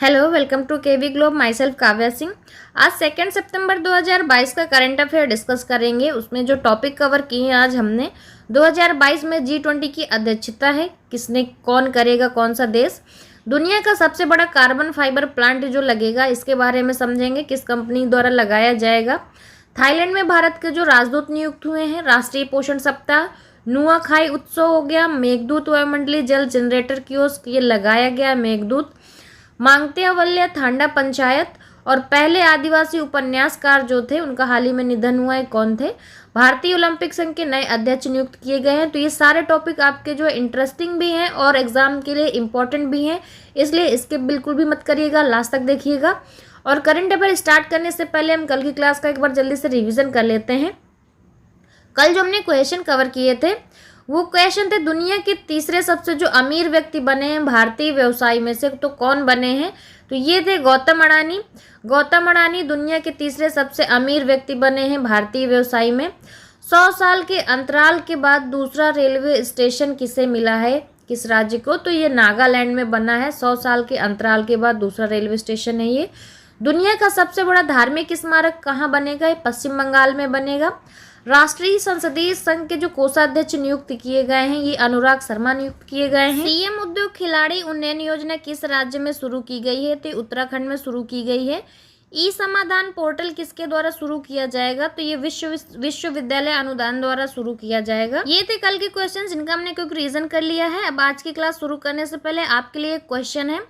Hello, welcome to KV globe. Myself Kavya Singh. आज 2 सितंबर 2022 का current affair discuss करेंगे। उसमें जो टॉपिक कवर किए हैं आज हमने, 2022 में G20 की अध्यक्षता है, किसने कौन करेगा, कौन सा देश। दुनिया का सबसे बड़ा कार्बन फाइबर प्लांट जो लगेगा, इसके बारे में समझेंगे, किस कंपनी द्वारा लगाया जाएगा। थाईलैंड में भारत के जो राजदूत नियुक्त हुए हैं, राष्ट्रीय पोषण सप्ताह, नुआखाई उत्सव हो गया, मेघदूत वायुमंडलीय जल जनरेटर कियोस्क ये लगाया गया मेघदूत, मांगत्यावल्य थांडा पंचायत और पहले आदिवासी उपन्यासकार जो थे उनका हाल ही में निधन हुआ है, कौन थे। भारतीय ओलंपिक संघ के नए अध्यक्ष नियुक्त किए गए हैं। तो ये सारे टॉपिक आपके जो इंटरेस्टिंग भी हैं और एग्जाम के लिए इम्पोर्टेंट भी हैं, इसलिए इसके बिल्कुल भी मत करिएगा, लास्ट तक देखिएगा। और करंट अफेयर स्टार्ट करने से पहले हम कल की क्लास का एक बार जल्दी से रिविजन कर लेते हैं। कल जो हमने क्वेश्चन कवर किए थे वो क्वेश्चन थे, दुनिया के तीसरे सबसे जो अमीर व्यक्ति बने हैं भारतीय व्यवसाय में से, तो कौन बने हैं। तो ये थे गौतम अडानी। गौतम अडानी दुनिया के तीसरे सबसे अमीर व्यक्ति बने हैं भारतीय व्यवसाय में। 100 साल के अंतराल के बाद दूसरा रेलवे स्टेशन किसे मिला है, किस राज्य को। तो ये नागालैंड में बना है। 100 साल के अंतराल के बाद दूसरा रेलवे स्टेशन है ये। दुनिया का सबसे बड़ा धार्मिक स्मारक कहाँ बनेगा, ये पश्चिम बंगाल में बनेगा। राष्ट्रीय संसदीय संघ के जो कोषाध्यक्ष नियुक्त किए गए हैं, ये अनुराग शर्मा नियुक्त किए गए हैं। सीएम उद्योग खिलाड़ी उन्नयन योजना किस राज्य में शुरू की गई है, तो उत्तराखंड में शुरू की गई है। ई समाधान पोर्टल किसके द्वारा शुरू किया जाएगा, तो ये विश्वविद्यालय अनुदान द्वारा शुरू किया जाएगा। ये थे कल के क्वेश्चन जिनका हमने क्विक रीजन कर लिया है। अब आज की क्लास शुरू करने से पहले आपके लिए एक क्वेश्चन है।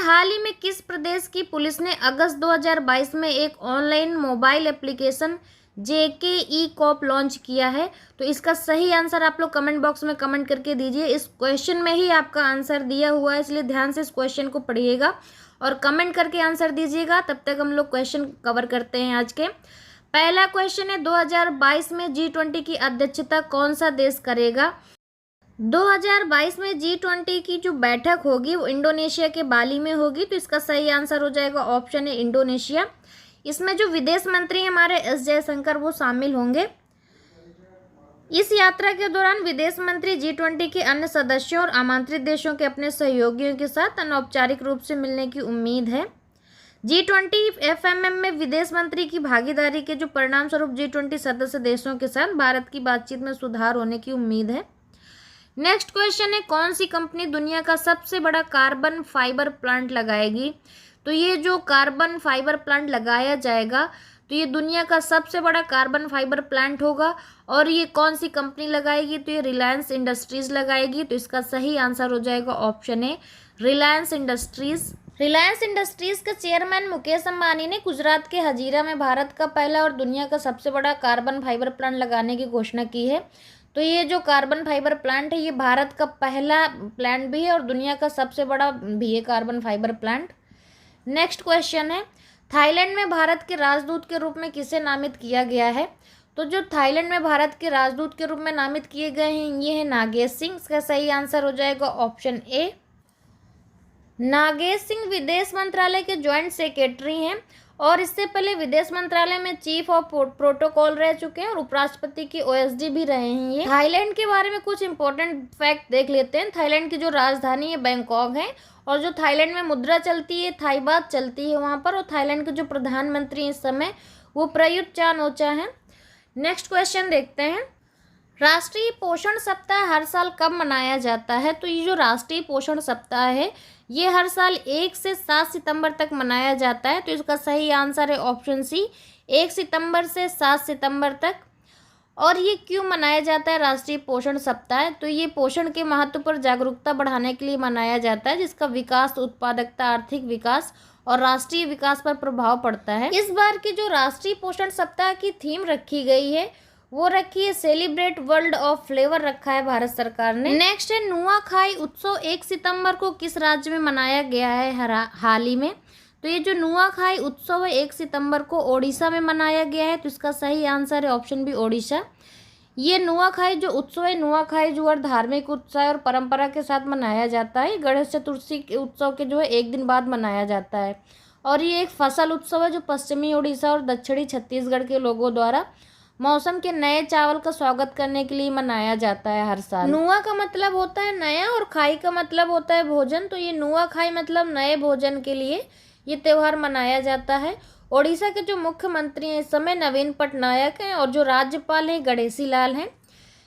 हाल ही में किस प्रदेश की पुलिस ने अगस्त 2022 में एक online mobile application JK e Cop launch किया है। तो इसका सही आंसर आप लोग कमेंट बॉक्स में कमेंट करके दीजिए। इस क्वेश्चन में ही आपका आंसर दिया हुआ है, इसलिए ध्यान से इस क्वेश्चन को पढ़िएगा और कमेंट करके आंसर दीजिएगा। तब तक हम लोग क्वेश्चन कवर करते हैं आज के। पहला क्वेश्चन है, 2022 में G20 की अध्यक्षता कौन सा देश करेगा। 2022 में G20 की जो बैठक होगी वो इंडोनेशिया के बाली में होगी। तो इसका सही आंसर हो जाएगा ऑप्शन है इंडोनेशिया। इसमें जो विदेश मंत्री हमारे S जयशंकर वो शामिल होंगे। इस यात्रा के दौरान विदेश मंत्री G20 के अन्य सदस्यों और आमंत्रित देशों के अपने सहयोगियों के साथ अनौपचारिक रूप से मिलने की उम्मीद है। G20 FMM में विदेश मंत्री की भागीदारी के जो परिणाम स्वरूप G20 सदस्य देशों के साथ भारत की बातचीत में सुधार होने की उम्मीद है। नेक्स्ट क्वेश्चन है, कौन सी कंपनी दुनिया का सबसे बड़ा कार्बन फाइबर प्लांट लगाएगी। तो ये जो कार्बन फाइबर प्लांट लगाया जाएगा, तो ये दुनिया का सबसे बड़ा कार्बन फाइबर प्लांट होगा। और ये कौन सी कंपनी लगाएगी, तो ये रिलायंस इंडस्ट्रीज लगाएगी। तो इसका सही आंसर हो जाएगा option A Reliance industries. Reliance industries के चेयरमैन मुकेश अंबानी ने गुजरात के हजीरा में भारत का पहला और दुनिया का सबसे बड़ा कार्बन फाइबर प्लांट लगाने की घोषणा की है। तो ये जो कार्बन फाइबर प्लांट है, ये भारत का पहला प्लांट भी है और दुनिया का सबसे बड़ा भी है carbon fibre plant. Next question है, थाईलैंड में भारत के राजदूत के रूप में किसे नामित किया गया है। तो जो थाईलैंड में भारत के राजदूत के रूप में नामित किए गए हैं, ये है नागेश सिंह। इसका सही आंसर हो जाएगा ऑप्शन ए। नागेश सिंह विदेश मंत्रालय के ज्वाइंट सेक्रेटरी हैं और इससे पहले विदेश मंत्रालय में चीफ ऑफ प्रोटोकॉल रह चुके हैं और उपराष्ट्रपति की OSD भी रहे हैं ये। थाईलैंड के बारे में कुछ इंपॉर्टेंट फैक्ट देख लेते हैं। थाईलैंड की जो राजधानी है बैंकॉक है और जो थाईलैंड में मुद्रा चलती है थाई बात चलती है वहाँ पर। और थाईलैंड के जो प्रधानमंत्री इस समय वो प्रयुत चान-ओ-चा हैं। नेक्स्ट क्वेश्चन देखते हैं, राष्ट्रीय पोषण सप्ताह हर साल कब मनाया जाता है। तो ये जो राष्ट्रीय पोषण सप्ताह है ये हर साल 1 से 7 सितंबर तक मनाया जाता है। तो इसका सही आंसर है ऑप्शन सी 1 सितंबर से 7 सितंबर तक। और ये क्यों मनाया जाता है राष्ट्रीय पोषण सप्ताह, तो ये पोषण के महत्व पर जागरूकता बढ़ाने के लिए मनाया जाता है, जिसका विकास, उत्पादकता, आर्थिक विकास और राष्ट्रीय विकास पर प्रभाव पड़ता है। इस बार की जो राष्ट्रीय पोषण सप्ताह की थीम रखी गई है वो रखी है सेलिब्रेट वर्ल्ड ऑफ फ्लेवर रखा है भारत सरकार ने। नेक्स्ट है, नुआखाई उत्सव 1 सितंबर को किस राज्य में मनाया गया है हाल ही में। तो ये जो नुआखाई उत्सव है 1 सितंबर को ओडिशा में मनाया गया है। तो इसका सही आंसर है ऑप्शन बी ओडिशा। ये नुआखाई जो उत्सव है, नुआखाई जो है धार्मिक उत्साह और परंपरा के साथ मनाया जाता है। गणेश चतुर्थी के उत्सव के जो है 1 दिन बाद मनाया जाता है। और ये एक फसल उत्सव है जो पश्चिमी ओडिशा और दक्षिणी छत्तीसगढ़ के लोगों द्वारा मौसम के नए चावल का स्वागत करने के लिए मनाया जाता है हर साल। नुआ का मतलब होता है नया और खाई का मतलब होता है भोजन, तो ये नुआ खाई मतलब नए भोजन के लिए ये त्यौहार मनाया जाता है। ओडिशा के जो मुख्यमंत्री हैं इस समय नवीन पटनायक हैं और जो राज्यपाल हैं गणेशी लाल हैं।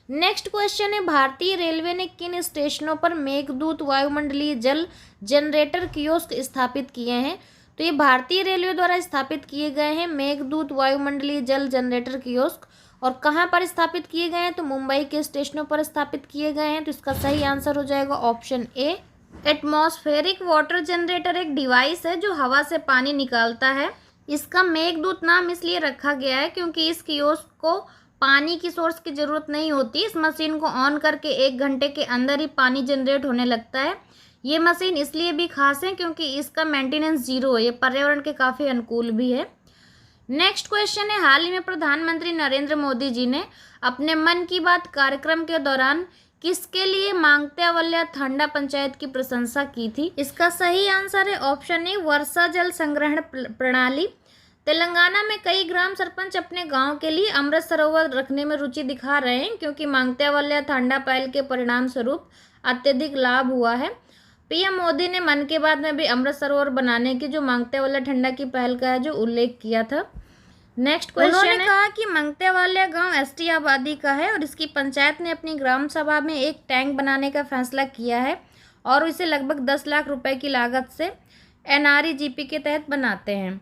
नेक्स्ट क्वेश्चन है, भारतीय रेलवे ने किन स्टेशनों पर मेघदूत वायुमंडलीय जल जनरेटर कियोस्क स्थापित किए हैं? तो ये भारतीय रेलवे द्वारा स्थापित किए गए हैं मेघदूत वायुमंडलीय जल जनरेटर कियोस्क। और कहाँ पर स्थापित किए गए हैं? तो मुंबई के स्टेशनों पर स्थापित किए गए हैं। तो इसका सही आंसर हो जाएगा option A. Atmospheric water generator एक डिवाइस है जो हवा से पानी निकालता है। इसका मेघदूत नाम इसलिए रखा गया है क्योंकि इस कियोस्क को पानी की सोर्स की ज़रूरत नहीं होती। इस मशीन को ऑन करके 1 घंटे के अंदर ही पानी जनरेट होने लगता है। ये मशीन इसलिए भी खास है क्योंकि इसका मेंटेनेंस 0 है। ये पर्यावरण के काफ़ी अनुकूल भी है। नेक्स्ट क्वेश्चन है, हाल ही में प्रधानमंत्री नरेंद्र मोदी जी ने अपने मन की बात कार्यक्रम के दौरान किसके लिए मांगत्यावल्या थांडा पंचायत की प्रशंसा की थी? इसका सही आंसर है ऑप्शन ए, वर्षा जल संग्रहण प्रणाली। तेलंगाना में कई ग्राम सरपंच अपने गांव के लिए अमृत सरोवर रखने में रुचि दिखा रहे हैं क्योंकि मांगत्यावल्या थांडा पहल के परिणाम स्वरूप अत्यधिक लाभ हुआ है। पीएम मोदी ने मन की बात में भी अमृत सरोवर बनाने की जो मांगत्यावल्या ठंडा की पहल का है जो उल्लेख किया था। नेक्स्ट क्वेश्चन, उन्होंने कहा कि मांगत्यावल्या गांव एसटी आबादी का है और इसकी पंचायत ने अपनी ग्राम सभा में एक टैंक बनाने का फैसला किया है और इसे लगभग 10 लाख रुपए की लागत से एनआरईजीपी के तहत बनाते हैं।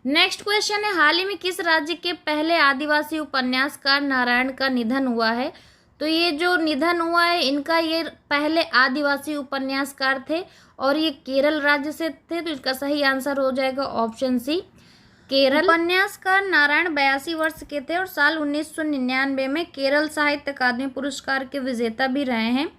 नेक्स्ट क्वेश्चन है, हाल ही में किस राज्य के पहले आदिवासी उपन्यासकार नारायण का निधन हुआ है? तो ये जो निधन हुआ है इनका, ये पहले आदिवासी उपन्यासकार थे और ये केरल राज्य से थे। तो इसका सही आंसर हो जाएगा ऑप्शन सी, केरल। उपन्यासकार नारायण 82 वर्ष के थे और साल 1999 में केरल साहित्य अकादमी पुरस्कार के विजेता भी रहे हैं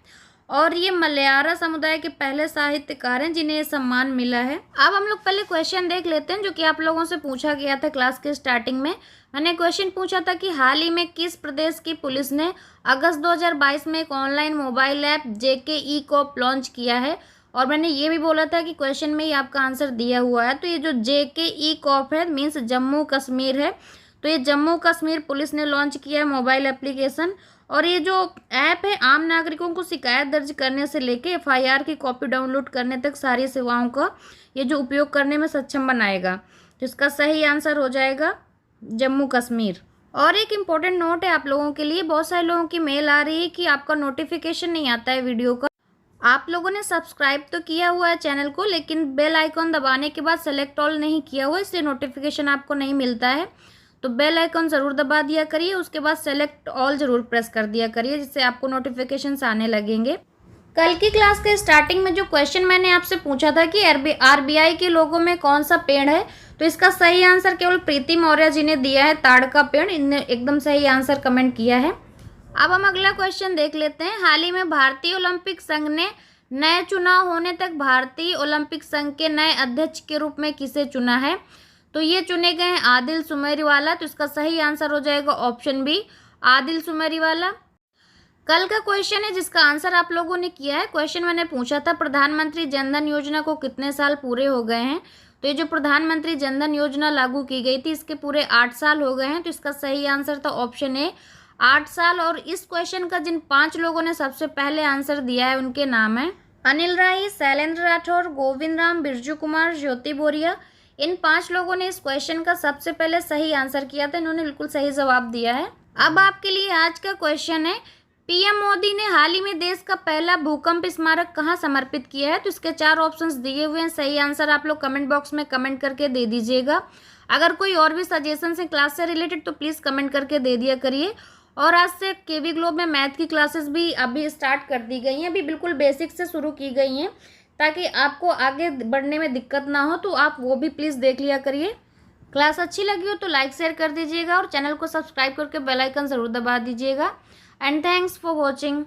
और ये मलयारा समुदाय के पहले साहित्यकार हैं जिन्हें ये सम्मान मिला है। अब हम लोग पहले क्वेश्चन देख लेते हैं जो कि आप लोगों से पूछा गया था क्लास के स्टार्टिंग में। मैंने क्वेश्चन पूछा था कि हाल ही में किस प्रदेश की पुलिस ने अगस्त 2022 में एक ऑनलाइन मोबाइल ऐप जेके ई कॉप लॉन्च किया है, और मैंने ये भी बोला था कि क्वेश्चन में ही आपका आंसर दिया हुआ है। तो ये जो जेके ई कॉप है मीन्स जम्मू कश्मीर है। तो ये जम्मू कश्मीर पुलिस ने लॉन्च किया है मोबाइल एप्लीकेशन, और ये जो ऐप है आम नागरिकों को शिकायत दर्ज करने से लेके एफआईआर की कॉपी डाउनलोड करने तक सारी सेवाओं का ये जो उपयोग करने में सक्षम बनाएगा। तो इसका सही आंसर हो जाएगा जम्मू कश्मीर। और एक इम्पोर्टेंट नोट है आप लोगों के लिए, बहुत सारे लोगों की मेल आ रही है कि आपका नोटिफिकेशन नहीं आता है वीडियो का। आप लोगों ने सब्सक्राइब तो किया हुआ है चैनल को, लेकिन बेल आइकॉन दबाने के बाद सेलेक्ट ऑल नहीं किया हुआ, इसलिए नोटिफिकेशन आपको नहीं मिलता है। तो बेल आइकॉन ज़रूर दबा दिया करिए, उसके बाद सेलेक्ट ऑल ज़रूर प्रेस कर दिया करिए, जिससे आपको नोटिफिकेशंस आने लगेंगे। कल की क्लास के स्टार्टिंग में जो क्वेश्चन मैंने आपसे पूछा था कि आरबीआई के लोगो में कौन सा पेड़ है, तो इसका सही आंसर केवल प्रीति मौर्य जी ने दिया है, ताड़ का पेड़। इनने एकदम सही आंसर कमेंट किया है। अब हम अगला क्वेश्चन देख लेते हैं। हाल ही में भारतीय ओलंपिक संघ ने नए चुनाव होने तक भारतीय ओलंपिक संघ के नए अध्यक्ष के रूप में किसे चुना है? तो ये चुने गए हैं आदिल सुमेरीवाला। तो इसका सही आंसर हो जाएगा ऑप्शन बी, आदिल सुमेरीवाला। कल का क्वेश्चन है जिसका आंसर आप लोगों ने किया है। क्वेश्चन मैंने पूछा था प्रधानमंत्री जनधन योजना को कितने साल पूरे हो गए हैं? तो ये जो प्रधानमंत्री जनधन योजना लागू की गई थी इसके पूरे 8 साल हो गए हैं। तो इसका सही आंसर था ऑप्शन ए, 8 साल। और इस क्वेश्चन का जिन 5 लोगों ने सबसे पहले आंसर दिया है उनके नाम है अनिल राय, शैलेंद्र राठौर, गोविंद राम, बिरजू कुमार, ज्योति बोरिया। इन 5 लोगों ने इस क्वेश्चन का सबसे पहले सही आंसर किया था, इन्होंने बिल्कुल सही जवाब दिया है। अब आपके लिए आज का क्वेश्चन है, पीएम मोदी ने हाल ही में देश का पहला भूकंप स्मारक कहाँ समर्पित किया है? तो इसके 4 ऑप्शंस दिए हुए हैं, सही आंसर आप लोग कमेंट बॉक्स में कमेंट करके दे दीजिएगा। अगर कोई और भी सजेशन है क्लास से रिलेटेड तो प्लीज़ कमेंट करके दे दिया करिए। और आज से केवी ग्लोब में मैथ की क्लासेस भी अभी स्टार्ट कर दी गई हैं, अभी बिल्कुल बेसिक से शुरू की गई हैं, ताकि आपको आगे बढ़ने में दिक्कत ना हो। तो आप वो भी प्लीज़ देख लिया करिए। क्लास अच्छी लगी हो तो लाइक शेयर कर दीजिएगा और चैनल को सब्सक्राइब करके बेल आइकन ज़रूर दबा दीजिएगा। And thanks for watching.